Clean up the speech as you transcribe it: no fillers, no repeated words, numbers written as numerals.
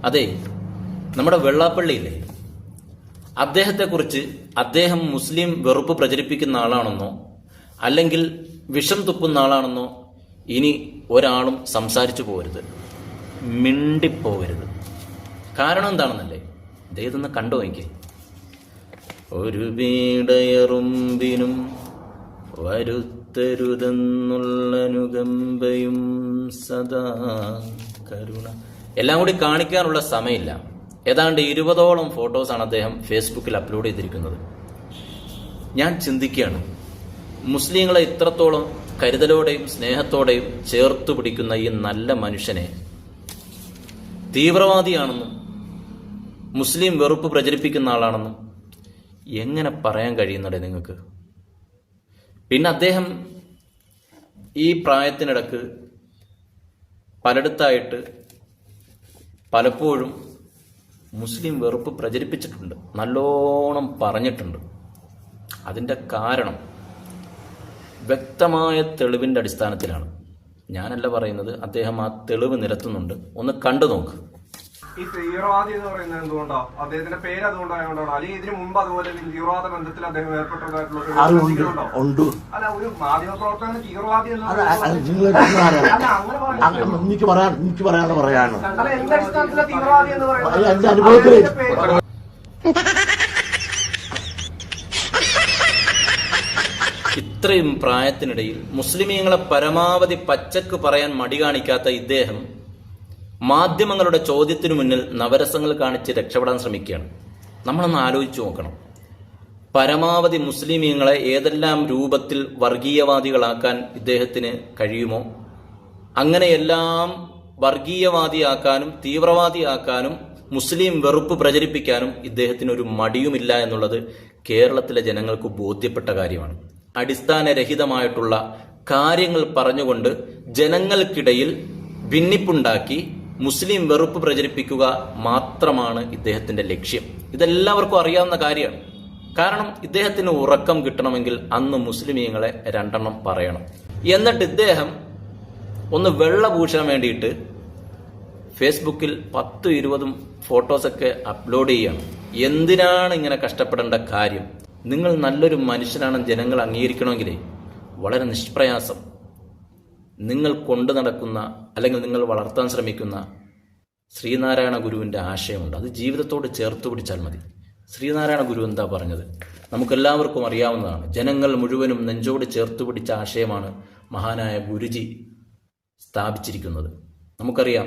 അതെ, നമ്മുടെ വെള്ളാപ്പള്ളിയില്ലേ, അദ്ദേഹത്തെക്കുറിച്ച് അദ്ദേഹം മുസ്ലിം വെറുപ്പ് പ്രചരിപ്പിക്കുന്ന ആളാണെന്നോ അല്ലെങ്കിൽ വിഷം തുപ്പുന്ന ആളാണെന്നോ ഇനി ഒരാളും സംസാരിച്ചു പോകരുത്, മിണ്ടിപ്പോകരുത്. കാരണം എന്താണെന്നല്ലേ, ഇതൊന്ന് കണ്ടു നോക്കി. ഒരു വീടയറുമ്പിനും വരുത്തരുതെന്നുള്ള അനുകമ്പയും സദാ കരുണ എല്ലാം കൂടി കാണിക്കാനുള്ള സമയമില്ല. ഏതാണ്ട് 20ഓളം ഫോട്ടോസാണ് അദ്ദേഹം ഫേസ്ബുക്കിൽ അപ്ലോഡ് ചെയ്തിരിക്കുന്നത്. ഞാൻ ചിന്തിക്കുകയാണ്, മുസ്ലിങ്ങളെ ഇത്രത്തോളം കരുതലോടെയും സ്നേഹത്തോടെയും ചേർത്തു പിടിക്കുന്ന ഈ നല്ല മനുഷ്യനെ തീവ്രവാദിയാണെന്നും മുസ്ലിം വെറുപ്പ് പ്രചരിപ്പിക്കുന്ന ആളാണെന്നും എങ്ങനെ പറയാൻ കഴിയുന്നുണ്ട് നിങ്ങൾക്ക്? പിന്നെ അദ്ദേഹം ഈ പ്രായത്തിനിടക്ക് പലയിടത്തായിട്ട് പലപ്പോഴും മുസ്ലിം വെറുപ്പ് പ്രചരിപ്പിച്ചിട്ടുണ്ട്, നല്ലോണം പറഞ്ഞിട്ടുണ്ട്. അതിൻ്റെ കാരണം വ്യക്തമായ തെളിവിൻ്റെ അടിസ്ഥാനത്തിലാണ്. ഞാനല്ല പറയുന്നത്, അദ്ദേഹം ആ തെളിവ് നിരത്തുന്നുണ്ട്. ഒന്ന് കണ്ടു നോക്ക്. ഈ തീവ്രവാദി എന്ന് പറയുന്നത് എന്തുകൊണ്ടാണ്? അദ്ദേഹത്തിന്റെ പേര് അതുകൊണ്ടായതുകൊണ്ടാണ്, അല്ലെങ്കിൽ ഇതിനു മുമ്പ് അതുപോലെ തീവ്രവാദ ബന്ധത്തിൽ അദ്ദേഹം ഏർപ്പെട്ടതായിട്ടുള്ള അല്ല, ഒരു മാധ്യമ പ്രവർത്തകന് തീവ്രവാദി എനിക്ക് പറയാനുള്ളത് അല്ല, എന്ത് അടിസ്ഥാനത്തിലാണ് തീവ്രവാദി എന്ന് പറയുന്നത്? എന്റെ അനുഭവത്തിൽ ഇത്രയും പ്രായത്തിനിടയിൽ മുസ്ലിമീങ്ങളെ പരമാവധി പച്ചക്ക് പറയാൻ മടി കാണിക്കാത്ത ഇദ്ദേഹം മാധ്യമങ്ങളുടെ ചോദ്യത്തിനു മുന്നിൽ നവരസങ്ങൾ കാണിച്ച് രക്ഷപ്പെടാൻ ശ്രമിക്കുകയാണ്. നമ്മളൊന്ന് ആലോചിച്ചു നോക്കണം. പരമാവധി മുസ്ലിമീങ്ങളെ ഏതെല്ലാം രൂപത്തിൽ വർഗീയവാദികളാക്കാൻ ഇദ്ദേഹത്തിന് കഴിയുമോ അങ്ങനെയെല്ലാം വർഗീയവാദിയാക്കാനും തീവ്രവാദിയാക്കാനും മുസ്ലിം വെറുപ്പ് പ്രചരിപ്പിക്കാനും ഇദ്ദേഹത്തിന് ഒരു മടിയുമില്ല എന്നുള്ളത് കേരളത്തിലെ ജനങ്ങൾക്ക് ബോധ്യപ്പെട്ട കാര്യമാണ്. അടിസ്ഥാനരഹിതമായിട്ടുള്ള കാര്യങ്ങൾ പറഞ്ഞുകൊണ്ട് ജനങ്ങൾക്കിടയിൽ ഭിന്നിപ്പുണ്ടാക്കി മുസ്ലിം വെറുപ്പ് പ്രചരിപ്പിക്കുക മാത്രമാണ് ഇദ്ദേഹത്തിന്റെ ലക്ഷ്യം. ഇതെല്ലാവർക്കും അറിയാവുന്ന കാര്യമാണ്. കാരണം ഇദ്ദേഹത്തിന് ഉറക്കം കിട്ടണമെങ്കിൽ അന്ന് മുസ്ലിമീങ്ങളെ രണ്ടെണ്ണം പറയണം. എന്നിട്ട് ഇദ്ദേഹം ഒന്ന് വെള്ളപൂശാൻ വേണ്ടിയിട്ട് ഫേസ്ബുക്കിൽ 10-20 ഫോട്ടോസൊക്കെ അപ്ലോഡ് ചെയ്യണം. എന്തിനാണ് ഇങ്ങനെ കഷ്ടപ്പെടേണ്ട കാര്യം? നിങ്ങൾ നല്ലൊരു മനുഷ്യനാണെന്ന് ജനങ്ങൾ അംഗീകരിക്കണമെങ്കിലേ വളരെ നിഷ്പ്രയാസം നിങ്ങൾ കൊണ്ടു നടക്കുന്ന അല്ലെങ്കിൽ നിങ്ങൾ വളർത്താൻ ശ്രമിക്കുന്ന ശ്രീനാരായണ ഗുരുവിൻ്റെ ആശയമുണ്ട്. അത് ജീവിതത്തോട് ചേർത്ത് പിടിച്ചാൽ മതി. ശ്രീനാരായണ ഗുരു എന്താ പറഞ്ഞത് നമുക്കെല്ലാവർക്കും അറിയാവുന്നതാണ്. ജനങ്ങൾ മുഴുവനും നെഞ്ചോട് ചേർത്ത് പിടിച്ച ആശയമാണ് മഹാനായ ഗുരുജി സ്ഥാപിച്ചിരിക്കുന്നത്. നമുക്കറിയാം,